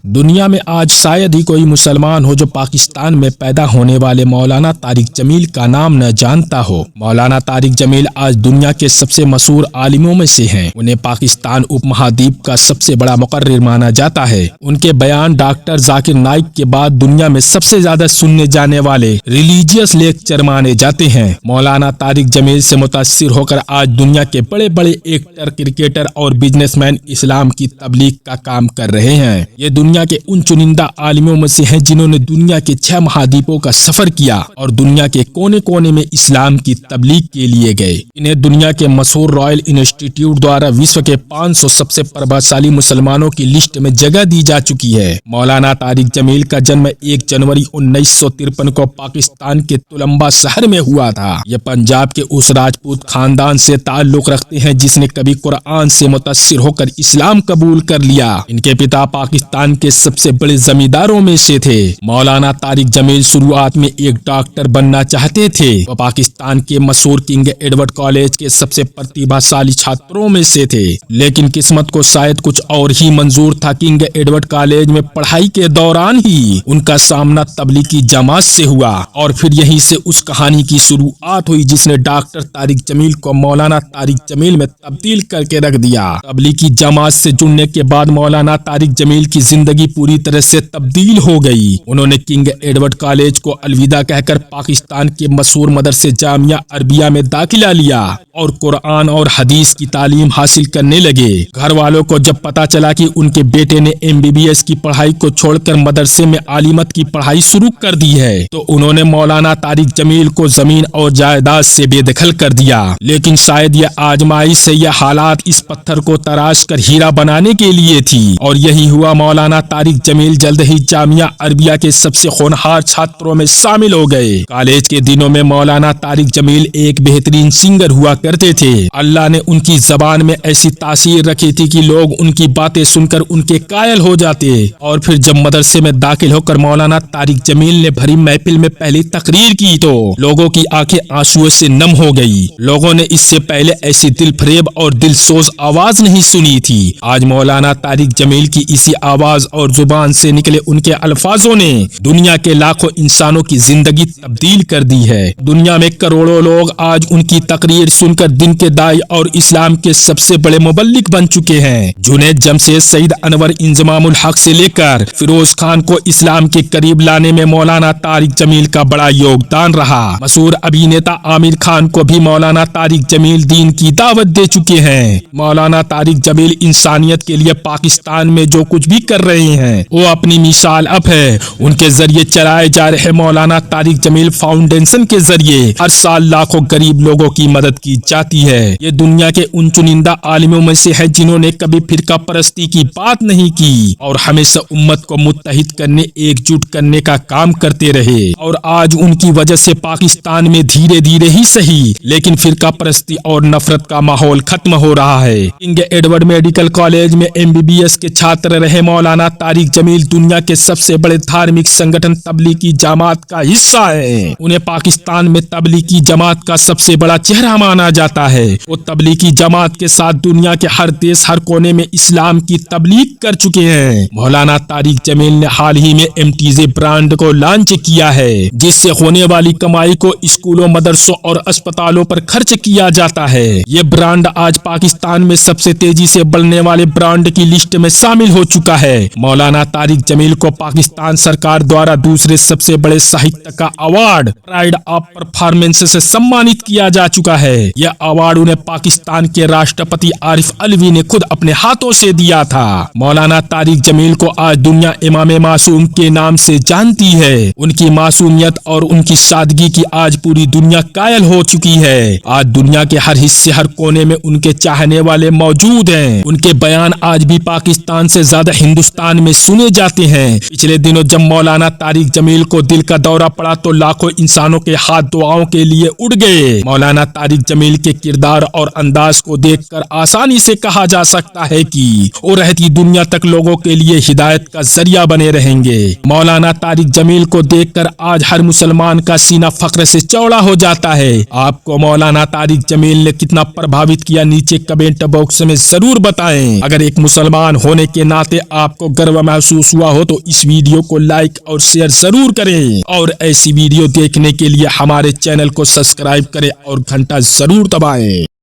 दुनिया में आज शायद ही कोई मुसलमान हो जो पाकिस्तान में पैदा होने वाले मौलाना तारिक जमील का नाम न जानता हो। मौलाना तारिक जमील आज दुनिया के सबसे मशहूर आलिमों में से हैं। उन्हें पाकिस्तान उपमहाद्वीप का सबसे बड़ा मुकर्रिर माना जाता है। उनके बयान डॉक्टर जाकिर नाइक के बाद दुनिया में सबसे ज्यादा सुनने जाने वाले रिलीजियस लेक्चर माने जाते हैं। मौलाना तारिक जमील से मुतासिर होकर आज दुनिया के बड़े बड़े एक्टर, क्रिकेटर और बिजनेसमैन इस्लाम की तबलीग का काम कर रहे हैं। ये दुनिया के उन चुनिंदा आलिमों में से हैं जिन्होंने दुनिया के 6 महाद्वीपों का सफर किया और दुनिया के कोने कोने में इस्लाम की तबलीग के लिए गए। इन्हें दुनिया के मशहूर रॉयल इंस्टीट्यूट द्वारा विश्व के 500 सबसे प्रभावशाली मुसलमानों की लिस्ट में जगह दी जा चुकी है। मौलाना तारिक जमील का जन्म 1 जनवरी 1953 को पाकिस्तान के तुलंबा शहर में हुआ था। ये पंजाब के उस राजपूत खानदान से ताल्लुक रखते हैं जिसने कभी कुरान से मुतासिर होकर इस्लाम कबूल कर लिया। इनके पिता पाकिस्तान के सबसे बड़े जमींदारों में से थे। मौलाना तारिक जमील शुरुआत में एक डॉक्टर बनना चाहते थे। वह पाकिस्तान के मशहूर किंग एडवर्ड कॉलेज के सबसे प्रतिभाशाली छात्रों में से थे, लेकिन किस्मत को शायद कुछ और ही मंजूर था। किंग एडवर्ड कॉलेज में पढ़ाई के दौरान ही उनका सामना तबलीगी जमात से हुआ और फिर यहीं से उस कहानी की शुरुआत हुई जिसने डॉक्टर तारिक जमील को मौलाना तारिक जमील में तब्दील करके रख दिया। तबलीगी जमात से जुड़ने के बाद मौलाना तारिक जमील की जिंदगी पूरी तरह से तब्दील हो गई। उन्होंने किंग एडवर्ड कॉलेज को अलविदा कहकर पाकिस्तान के मशहूर मदरसे जामिया अरबिया में दाखिला लिया और कुरान और हदीस की तालीम हासिल करने लगे। घर वालों को जब पता चला कि उनके बेटे ने MBBS की पढ़ाई को छोड़कर मदरसे में आलिमत की पढ़ाई शुरू कर दी है, तो उन्होंने मौलाना तारिक जमील को जमीन और जायदाद से बेदखल कर दिया। लेकिन शायद यह आजमाइश है, यह हालात इस पत्थर को तराश कर हीरा बनाने के लिए थी और यही हुआ। मौलाना तारिक जमील जल्द ही जामिया अरबिया के सबसे होनहार छात्रों में शामिल हो गए। कॉलेज के दिनों में मौलाना तारिक जमील एक बेहतरीन सिंगर हुआ करते थे। अल्लाह ने उनकी जबान में ऐसी तासीर रखी थी कि लोग उनकी बातें सुनकर उनके कायल हो जाते। और फिर जब मदरसे में दाखिल होकर मौलाना तारिक जमील ने भरी महफिल में पहली तकरीर की तो लोगों की आंखें आंसुओं से नम हो गई। लोगों ने इससे पहले ऐसी दिलफरेब और दिलसोज आवाज नहीं सुनी थी। आज मौलाना तारिक जमील की इसी आवाज और जुबान से निकले उनके अल्फाजों ने दुनिया के लाखों इंसानों की जिंदगी तब्दील कर दी है। दुनिया में करोड़ों लोग आज उनकी तकरीर सुनकर दिन के दाई और इस्लाम के सबसे बड़े मुबल्लिग बन चुके हैं। जुनैद जमशेद, सईद अनवर इंजमामुल हक से लेकर फिरोज खान को इस्लाम के करीब लाने में मौलाना तारिक जमील का बड़ा योगदान रहा। मशहूर अभिनेता आमिर खान को भी मौलाना तारिक जमील दीन की दावत दे चुके हैं। मौलाना तारिक जमील इंसानियत के लिए पाकिस्तान में जो कुछ भी कर रहे हैं वो अपनी मिसाल अब है। उनके जरिए चलाए जा रहे मौलाना तारिक जमील फाउंडेशन के जरिए हर साल लाखों गरीब लोगों की मदद की जाती है। ये दुनिया के उन चुनिंदा आलिमों में से है जिन्होंने कभी फिरका परस्ती की बात नहीं की और हमेशा उम्मत को मुत्तहिद करने, एकजुट करने का काम करते रहे। और आज उनकी वजह से पाकिस्तान में धीरे धीरे ही सही लेकिन फिरका परस्ती और नफरत का माहौल खत्म हो रहा है। किंग एडवर्ड मेडिकल कॉलेज में MBBS के छात्र रहे मौलाना तारिक जमील दुनिया के सबसे बड़े धार्मिक संगठन तबलीगी जमात का हिस्सा है। उन्हें पाकिस्तान में तबलीगी जमात का सबसे बड़ा चेहरा माना जाता है। वो तबलीगी जमात के साथ दुनिया के हर देश, हर कोने में इस्लाम की तबलीग कर चुके हैं। मौलाना तारिक जमील ने हाल ही में MTJ ब्रांड को लॉन्च किया है जिससे होने वाली कमाई को स्कूलों, मदरसों और अस्पतालों पर खर्च किया जाता है। ये ब्रांड आज पाकिस्तान में सबसे तेजी से बढ़ने वाले ब्रांड की लिस्ट में शामिल हो चुका है। मौलाना तारिक जमील को पाकिस्तान सरकार द्वारा दूसरे सबसे बड़े साहित्य का अवार्ड प्राइड ऑफ परफॉर्मेंस से सम्मानित किया जा चुका है। यह अवार्ड उन्हें पाकिस्तान के राष्ट्रपति आरिफ अलवी ने खुद अपने हाथों से दिया था। मौलाना तारिक जमील को आज दुनिया इमाम मासूम के नाम से जानती है। उनकी मासूमियत और उनकी सादगी की आज पूरी दुनिया कायल हो चुकी है। आज दुनिया के हर हिस्से, हर कोने में उनके चाहने वाले मौजूद हैं। उनके बयान आज भी पाकिस्तान से ज्यादा हिंदुस्तान में सुने जाते हैं। पिछले दिनों जब मौलाना तारिक जमील को दिल का दौरा पड़ा तो लाखों इंसानों के हाथ दुआओं के लिए उड़ गए। मौलाना तारिक जमील के किरदार और अंदाज को देखकर आसानी से कहा जा सकता है कि वो रहती दुनिया तक लोगों के लिए हिदायत का जरिया बने रहेंगे। मौलाना तारिक जमील को देखकर आज हर मुसलमान का सीना फख्र से चौड़ा हो जाता है। आपको मौलाना तारिक जमील ने कितना प्रभावित किया नीचे कमेंट बॉक्स में जरूर बताएं। अगर एक मुसलमान होने के नाते आपको आपको गर्व महसूस हुआ हो तो इस वीडियो को लाइक और शेयर जरूर करें और ऐसी वीडियो देखने के लिए हमारे चैनल को सब्सक्राइब करें और घंटा जरूर दबाएं।